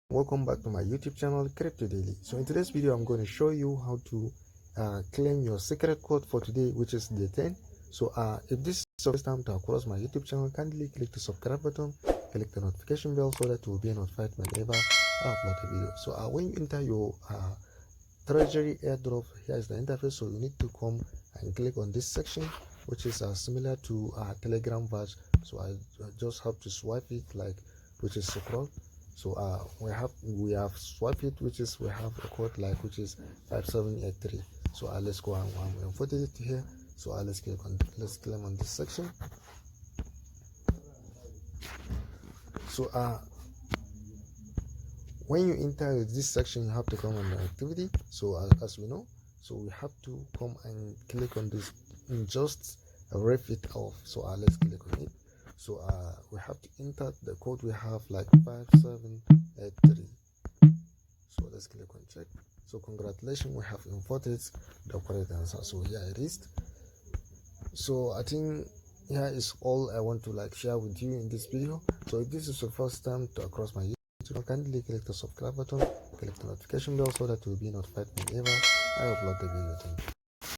Welcome back to my YouTube channel Crypto Daily. So in today's video I'm going to show you how to claim your secret code for today, which is day 10. So if this is the first time to across my YouTube channel, kindly click the subscribe button, click the notification bell so that you will be notified whenever I upload a video. So when you enter your treasury airdrop, here is the interface. So you need to come and click on this section, which is similar to Telegram badge. So I just have to swipe it, like, which is scroll. So we have swiped it, which is we have a code like which is 5783. So let's go and input it here. So let's click on this section. So when you enter this section, you have to come on the activity. So as we know, so we have to come and click on this and just ref it off. So let's click on it. So we have to enter the code. We have like 5783. So let's click on check. So congratulations, we have imported the correct answer. So here it is. So I think here is all I want to share with you in this video. So if this is your first time to across my YouTube channel, kindly click the subscribe button, click the notification bell so that you will be notified whenever I upload the video. Thank you.